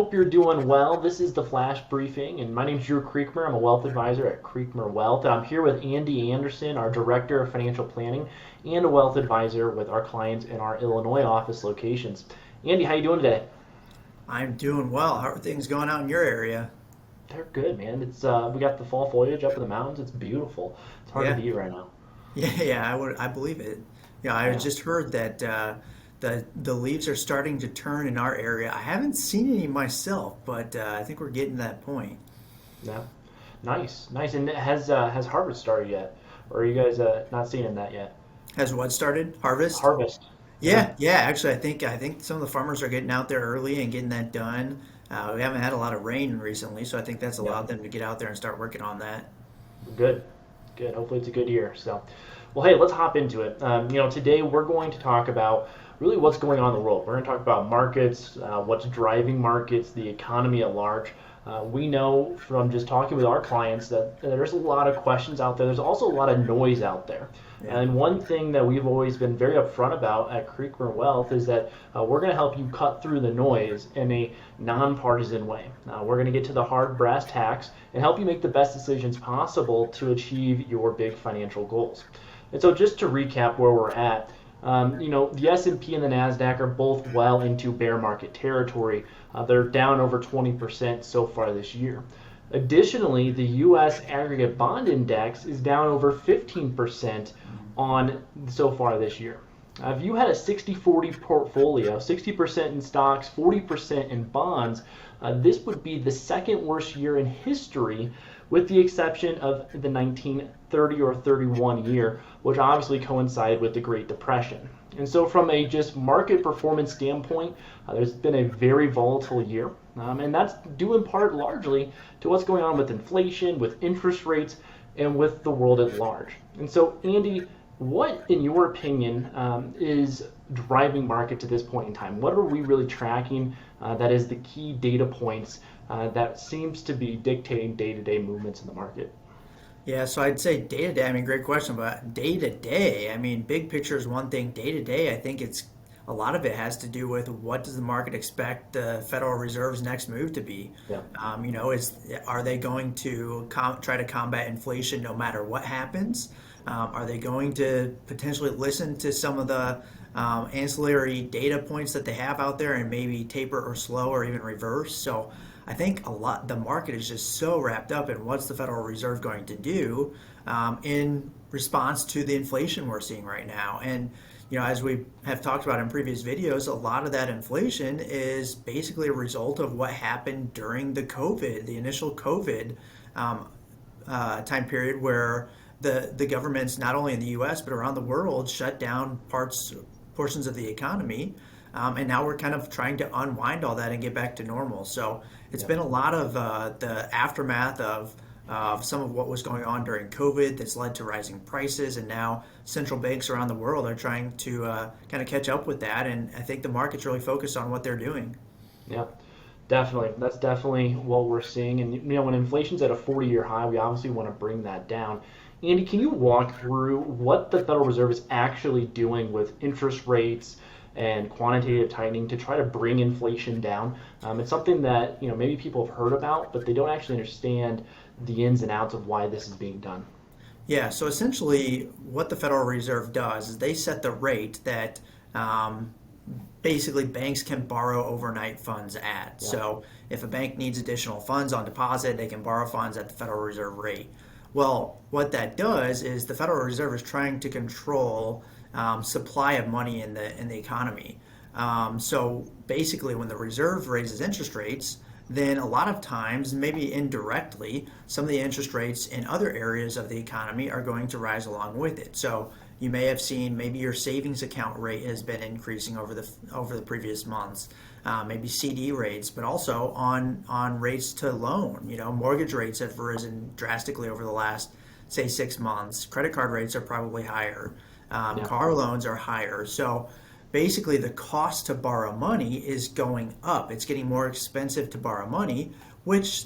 hope you're doing well. This is the Flash Briefing, and my name is Drew Creekmer. I'm a wealth advisor at Creekmer Wealth, and I'm here with Andy Anderson, our Director of Financial Planning, and a wealth advisor with our clients in our Illinois office locations. Andy, how you doing today? I'm doing well. How are things going out in your area? They're good, man. It's we got the fall foliage up in the mountains. It's beautiful. It's hard to Yeah, beat right now. yeah. I believe it. Yeah, I Yeah, just heard that the leaves are starting to turn in our area. I haven't seen any myself, but I think we're getting to that point. yeah. Nice, nice. And has harvest started yet, or are you guys not seeing that yet? Has what started? Harvest? Harvest. Yeah. Yeah. Actually, I think some of the farmers are getting out there early and getting that done. We haven't had a lot of rain recently, so I think that's Yeah. allowed them to get out there and start working on that. Good, good. Hopefully it's a good year. So, well, hey, let's hop into it. Today we're going to talk about really what's going on in the world. We're going to talk about markets, what's driving markets, the economy at large. We know from just talking with our clients that there's a lot of questions out there. There's also a lot of noise out there. Yeah. And one thing that we've always been very upfront about at Creekmer Wealth is that we're going to help you cut through the noise in a nonpartisan way. We're going to get to the hard brass tacks and help you make the best decisions possible to achieve your big financial goals. And so, just to recap where we're at, the S&P and the Nasdaq are both well into bear market territory. They're down over 20% so far this year. Additionally, the U.S. aggregate bond index is down over 15% on so far this year. If you had a 60-40 portfolio, 60% in stocks, 40% in bonds, this would be the second worst year in history, with the exception of the 1930 or 31 year, which obviously coincided with the Great Depression. And so, from a just market performance standpoint, there's been a very volatile year, and that's due in part largely to what's going on with inflation, with interest rates, and with the world at large. And so, Andy, what, in your opinion, is driving market to this point in time? What are we really tracking that is the key data points that seems to be dictating day-to-day movements in the market? Yeah, so I'd say day to day, I mean, great question, but day to day, I mean, big picture is one thing. Day to day, I think it's a lot of it has to do with what does the market expect the Federal Reserve's next move to be? Yeah, Are they going to try to combat inflation no matter what happens? Are they going to potentially listen to some of the ancillary data points that they have out there and maybe taper or slow or even reverse? So I think the market is just so wrapped up in what's the Federal Reserve going to do in response to the inflation we're seeing right now. And as we have talked about in previous videos, a lot of that inflation is basically a result of what happened during the initial COVID time period where the governments, not only in the U.S. but around the world, shut down portions of the economy, and now we're kind of trying to unwind all that and get back to normal. So it's yeah. been a lot of the aftermath of some of what was going on during COVID that's led to rising prices, and now central banks around the world are trying to kind of catch up with that. And I think the market's really focused on what they're doing. Yeah, definitely. That's definitely what we're seeing. And when inflation's at a 40-year high, we obviously want to bring that down. Andy, can you walk through what the Federal Reserve is actually doing with interest rates and quantitative tightening to try to bring inflation down? It's something that maybe people have heard about, but they don't actually understand the ins and outs of why this is being done. Yeah, so essentially, what the Federal Reserve does is they set the rate that um, basically banks can borrow overnight funds at. Yeah, So if a bank needs additional funds on deposit, they can borrow funds at the Federal Reserve rate. Well, what that does is the Federal Reserve is trying to control supply of money in the economy. So basically, when the Reserve raises interest rates, then a lot of times, maybe indirectly, some of the interest rates in other areas of the economy are going to rise along with it. So you may have seen maybe your savings account rate has been increasing over the previous months, maybe CD rates, but also on rates to loan. Mortgage rates have risen drastically over the last, say, 6 months. Credit card rates are probably higher. yeah, Car loans are higher. So basically, the cost to borrow money is going up. It's getting more expensive to borrow money, which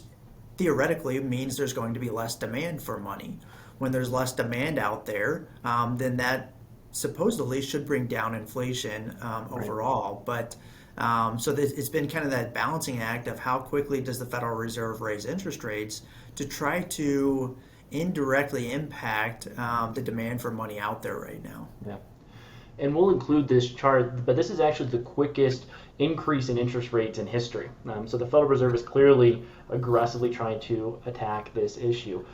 theoretically means there's going to be less demand for money. When there's less demand out there, then that supposedly should bring down inflation right. overall. But So it's been kind of that balancing act of how quickly does the Federal Reserve raise interest rates to try to indirectly impact the demand for money out there right now. Yeah. And we'll include this chart, but this is actually the quickest increase in interest rates in history. So the Federal Reserve is clearly aggressively trying to attack this issue.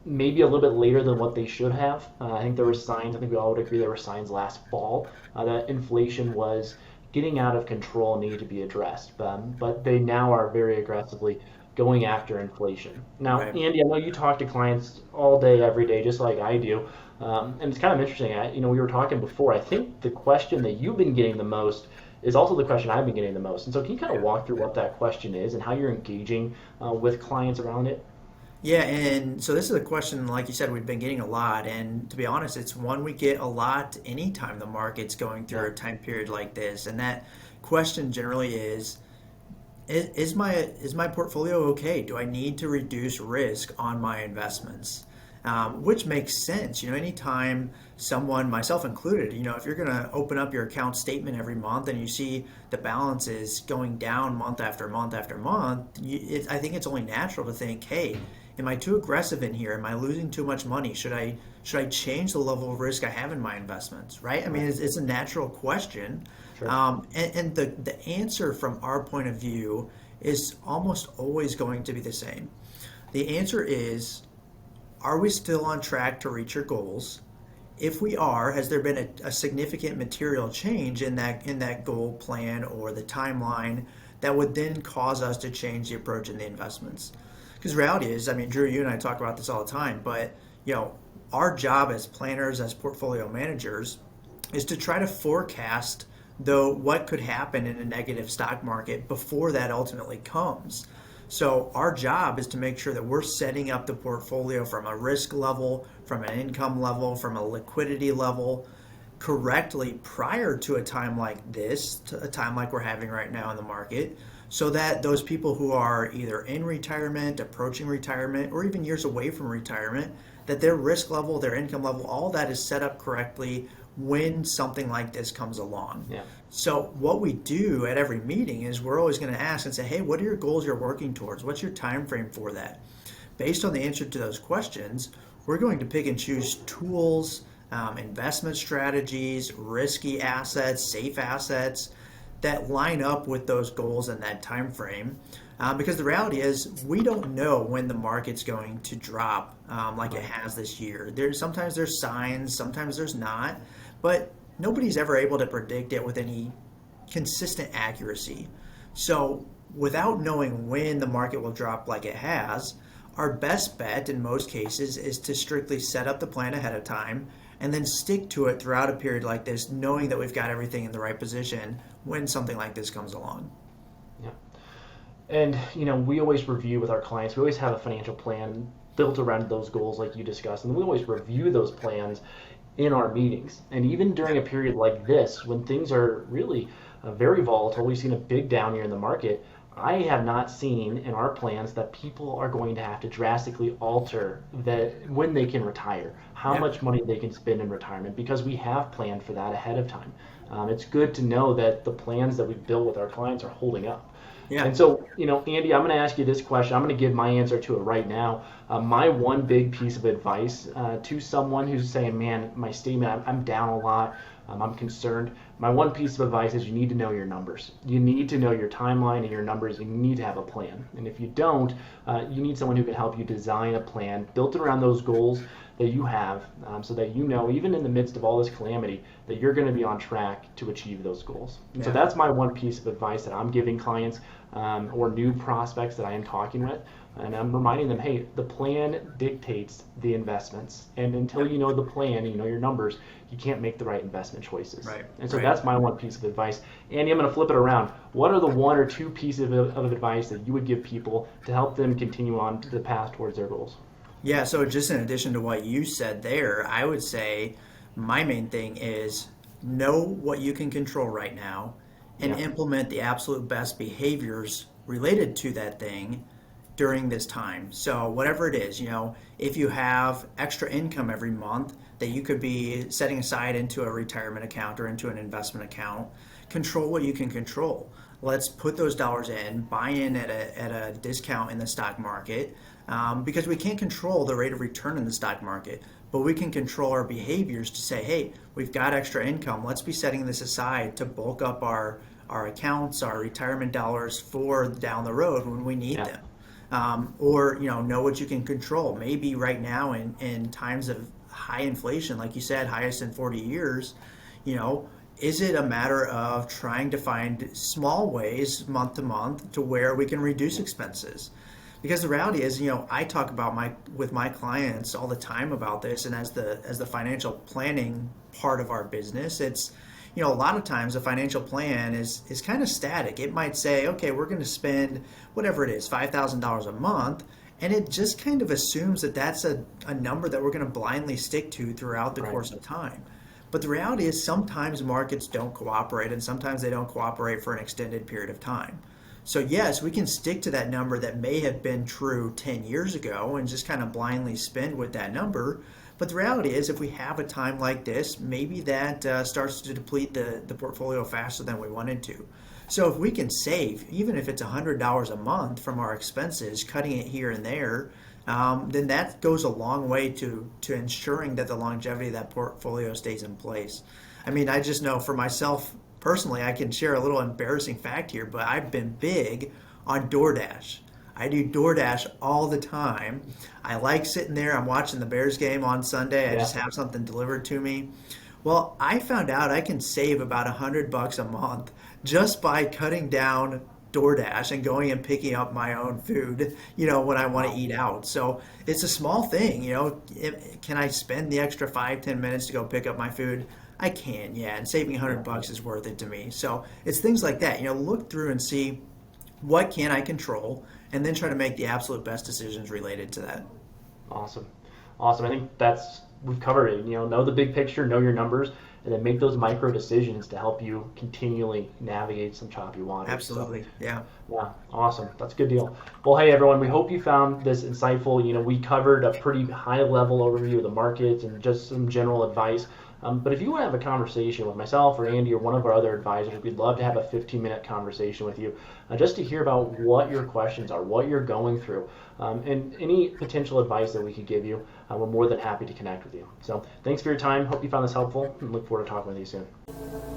Maybe a little bit later than what they should have. I think there were signs, I think we all would agree there were signs last fall that inflation was getting out of control and needed to be addressed. But they now are very aggressively going after inflation. Now, Right. Andy, I know you talk to clients all day, every day, just like I do. And it's kind of interesting. We were talking before. I think the question that you've been getting the most is also the question I've been getting the most. And so, can you kind of walk through what that question is and how you're engaging with clients around it? Yeah, and so this is a question, like you said, we've been getting a lot. And to be honest, it's one we get a lot anytime the market's going through Yeah. a time period like this. And that question generally is my portfolio okay? Do I need to reduce risk on my investments? Which makes sense. Anytime someone, myself included, if you're going to open up your account statement every month and you see the balance is going down month after month after month, I think it's only natural to think, hey, am I too aggressive in here? Am I losing too much money? Should I change the level of risk I have in my investments? Right? I mean, Right. it's a natural question. Sure. And the answer from our point of view is almost always going to be the same. The answer is, are we still on track to reach your goals? If we are, has there been a significant material change in that goal plan or the timeline that would then cause us to change the approach in the investments? Because the reality is, I mean, Drew, you and I talk about this all the time, but our job as planners, as portfolio managers, is to try to forecast though what could happen in a negative stock market before that ultimately comes. So our job is to make sure that we're setting up the portfolio from a risk level, from an income level, from a liquidity level correctly prior to a time like this, to a time like we're having right now in the market, so that those people who are either in retirement, approaching retirement, or even years away from retirement, that their risk level, their income level, all that is set up correctly when something like this comes along. Yeah. So what we do at every meeting is we're always going to ask and say, hey, what are your goals you're working towards? What's your time frame for that? Based on the answer to those questions, we're going to pick and choose tools, investment strategies, risky assets, safe assets that line up with those goals and that time frame. Because the reality is, we don't know when the market's going to drop like it has this year. Sometimes there's signs, sometimes there's not, but nobody's ever able to predict it with any consistent accuracy. So without knowing when the market will drop like it has, our best bet in most cases is to strictly set up the plan ahead of time and then stick to it throughout a period like this, knowing that we've got everything in the right position when something like this comes along. Yeah. And we always review with our clients. We always have a financial plan built around those goals, like you discussed, and we always review those plans in our meetings. And even during a period like this, when things are really very volatile, we've seen a big down year in the market. I have not seen in our plans that people are going to have to drastically alter that when they can retire, how Yeah. much money they can spend in retirement, because we have planned for that ahead of time. It's good to know that the plans that we've built with our clients are holding up. Yeah. And so, Andy, I'm going to ask you this question. I'm going to give my answer to it right now. My one big piece of advice to someone who's saying, man, my statement, I'm down a lot, I'm concerned. My one piece of advice is you need to know your numbers. You need to know your timeline and your numbers. You need to have a plan. And if you don't, you need someone who can help you design a plan built around those goals that you have, so that even in the midst of all this calamity, that you're going to be on track to achieve those goals. And so Yeah. that's my one piece of advice that I'm giving clients or new prospects that I am talking with. And I'm reminding them, hey, the plan dictates the investments. And until you know the plan, and you know your numbers, you can't make the right investment choices. Right. And so Right. that's my one piece of advice. Andy, I'm going to flip it around. What are the one or two pieces of advice that you would give people to help them continue on the path towards their goals? Yeah, so just in addition to what you said there, I would say my main thing is know what you can control right now and Yeah. implement the absolute best behaviors related to that thing during this time. So whatever it is, if you have extra income every month that you could be setting aside into a retirement account or into an investment account, control what you can control. Let's put those dollars in, buy in at a discount in the stock market, because we can't control the rate of return in the stock market, but we can control our behaviors to say, hey, we've got extra income. Let's be setting this aside to bulk up our accounts, our retirement dollars for down the road when we need them. Or know what you can control. Maybe right now in times of high inflation, like you said, highest in 40 years, is it a matter of trying to find small ways month to month to where we can reduce expenses? Because the reality is, I talk about with my clients all the time about this, and as the financial planning part of our business, it's a lot of times a financial plan is kind of static. It might say, okay, we're going to spend whatever it is, $5,000 a month, and it just kind of assumes that that's a number that we're going to blindly stick to throughout the course of time. But the reality is sometimes markets don't cooperate, and sometimes they don't cooperate for an extended period of time. So yes, we can stick to that number that may have been true 10 years ago and just kind of blindly spend with that number. But the reality is, if we have a time like this, maybe that starts to deplete the portfolio faster than we wanted to. So if we can save, even if it's $100 a month from our expenses, cutting it here and there, then that goes a long way to ensuring that the longevity of that portfolio stays in place. I mean, I just know for myself personally, I can share a little embarrassing fact here, but I've been big on DoorDash. I do DoorDash all the time. I like sitting there. I'm watching the Bears game on Sunday. I just have something delivered to me. Well, I found out I can save about $100 a month just by cutting down DoorDash and going and picking up my own food, when I want to eat out. So it's a small thing, can I spend the extra 5-10 minutes to go pick up my food? I can, yeah, and saving $100 is worth it to me. So it's things like that, look through and see what can I control, and then try to make the absolute best decisions related to that. Awesome. I think we've covered it. Know the big picture, know your numbers, and then make those micro decisions to help you continually navigate some choppy waters. Absolutely. So, yeah. Awesome. That's a good deal. Well, hey everyone, we hope you found this insightful. We covered a pretty high level overview of the markets and just some general advice. But if you want to have a conversation with myself or Andy or one of our other advisors, we'd love to have a 15-minute conversation with you just to hear about what your questions are, what you're going through, and any potential advice that we could give you. We're more than happy to connect with you. So thanks for your time. Hope you found this helpful and look forward to talking with you soon.